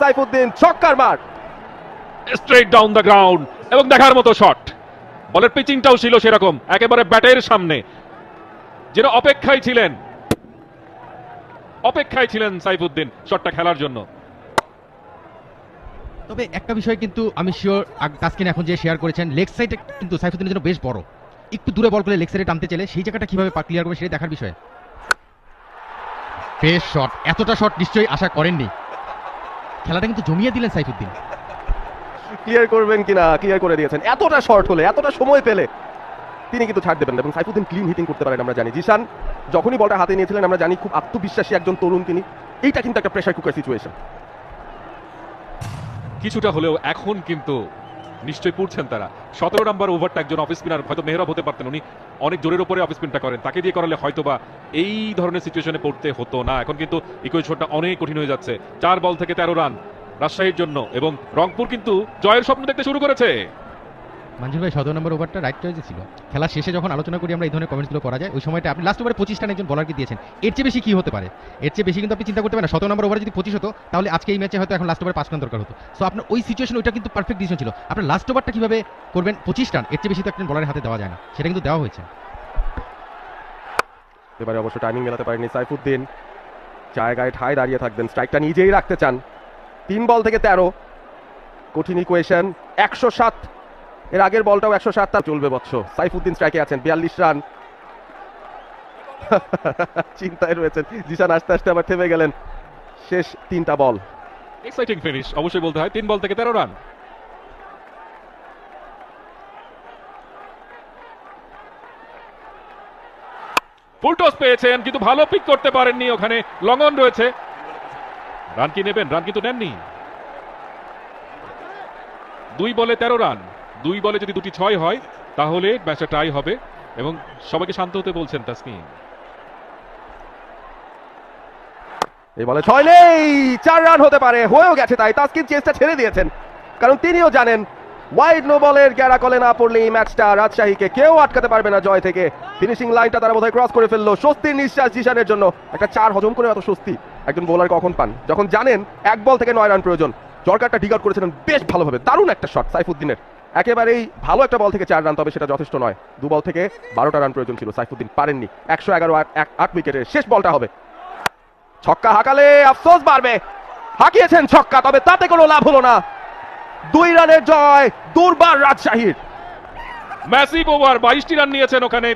সাইফুদ্দিন ছক্কার মার, straight down the ground এবং দেখার মতো শট। বলের পিচিংটাও ছিল সেরকম, একেবারে ব্যাটের সামনে, যেন অপেক্ষায় ছিলেন সাইফুদ্দিন শটটা খেলার জন্য। তবে একটা বিষয় কিন্তু আমি শিওর, তাসকিন এখন যে শেয়ার করেছেন, লেগ সাইডে কিন্তু সাইফুদ্দিনের জন্য বেশ বড়, একটু দূরে বল করে লেগ সাইডে টানতে চাইলে সেই জায়গাটা কিভাবে ক্লিয়ার করবে সেটা দেখার বিষয়। বেশ শট, এতটা শট নিশ্চয়ই আশা করেননি। খেলাটা কিন্তু জমিয়ে দিলেন সাইফুদ্দিন। ক্লিয়ার করবেন কিনা, ক্লিয়ার করে দিয়েছেন। এতটা শর্ট হলে, এতটা সময় পেলে তিনি কিন্তু ছাড় দেবেন না, এবং সাইফুদ্দিন ক্লিন হিটিং করতে পারেন আমরা জানি। জিশান যখনই বলটা হাতে নিয়েছিলেন আমরা জানি খুব আত্মবিশ্বাসী একজন তরুণ তিনি। এইটা কিন্তু একটা প্রেসার কুকার সিচুয়েশন। কিছুটা হলেও এখন কিন্তু নিশ্চয়ই পড়ছেন তারা। 17 নম্বর ওভারটা একজন অফ স্পিনার, হয়তো মেহরাব হতে পারতেন, উনি অনেক জোরের উপরে অফ স্পিনটা করেন, তাকে দিয়ে করালে হয়তোবা এই ধরনের সিচুয়েশনে পড়তে হতো না। এখন কিন্তু ইকুয়েশনটা অনেক কঠিন হয়ে যাচ্ছে। 4 বল থেকে 13 রান রাজশাহীর জন্য, এবং রংপুর কিন্তু জয়ের স্বপ্ন দেখতে শুরু করেছে। মঞ্জুর ভাই 17 নম্বর ওভারটা রাইট চয়েসে ছিল। খেলা শেষে যখন আলোচনা করি আমরা এই ধরনের কমেন্টসগুলো করা যায়, ওই সময়টা আপনি লাস্ট ওভারে 25 রান একজন বলারকে দিয়েছেন, এর চেয়ে বেশি কি হতে পারে? এর চেয়ে বেশি কিন্তু আপনি চিন্তা করতে পারেন না। 17 নম্বর ওভারে যদি 25 হতো তাহলে আজকে এই ম্যাচে হয়তো এখন লাস্ট ওভারে 5 রান দরকার হতো। সো আপনার ওই সিচুয়েশন, ওইটা কিন্তু পারফেক্ট ডিসিশন ছিল। আপনার লাস্ট ওভারটা কিভাবে করবেন? 25 রান, এর চেয়ে বেশি তো একজন বলারের হাতে দেওয়া যায় না, সেটা কিন্তু দেওয়া হয়েছে। এবারে অবশ্য টাইমিং মেলাতে পারেননি সাইফুদ্দিন, জায়গায় ঠায় দাঁড়িয়ে থাকবেন, স্ট্রাইকটা নিজেই রাখতে চান। 3 বল থেকে 13, কঠিন ইকুয়েশন। 107, এর আগের বলটাও 107, তার চলবে বৎস। সাইফুদ্দিন স্ট্রাইকে আছেন, 42 রান। চিন্তায় রয়েছেন জিশান, আস্তে আস্তে আবার থেমে গেলেন। শেষ 3টা বল, এক্সাইটিং ফিনিশ অবশ্যই বলতে হয়। 3 বল থেকে 13 রান। ফুল টস পেয়েছেন কিন্তু ভালো পিক করতে পারেননি, ওখানে লং অন রয়েছে। রান কি নেবেন? রান কিন্তু নেননি। 2 বলে 13 রান, 2 বলে যদি 2টি 6 হয় তাহলে ম্যাচটা টাই হবে, এবং সবাইকে শান্ত হতে বলছেন তাসকিন। এই বলে 6 নেই, 4 রান হতে পারে, হয়েও গেছে তাই। তাসকিন চেষ্টা ছেড়ে দিয়েছেন, কারণ তিনিও জানেন ওয়াইড নো বলের গ্যারা কলে না পড়লে এই ম্যাচটা রাজশাহীকে কেউ আটকাতে পারবে না জয় থেকে। ফিনিশিং লাইনটা তারা বোধহয় ক্রস করে ফেললো। স্বস্তির নিঃশ্বাস জিশানের জন্য। একটা 4 হজম করে এত স্বস্তি একজন বোলার কখন পান, যখন জানেন 1 বল থেকে 9 রান প্রয়োজন। জরকারটা ডিগ আউট করেছিলেন বেশ ভালোভাবে, দারুণ একটা শট সাইফুদ্দিনের, একেবারেই ভালো একটা বল থেকে 4 রান, তবে সেটা যথেষ্ট নয়। 2 বল থেকে 12টা রান প্রয়োজন ছিল, সাইফুদ্দিন পারেননি। 111 8 উইকেটের শেষ বলটা হবে। ছক্কা হাঁকালে আফসোস বাড়বে, হাঁকিয়েছেন ছক্কা, তবে তাতে কোনো লাভ হলো না। 2 রানের জয় দুর্বার রাজশাহীর। ম্যাসিভ ওভার, 22টি রান নিয়েছেন ওখানে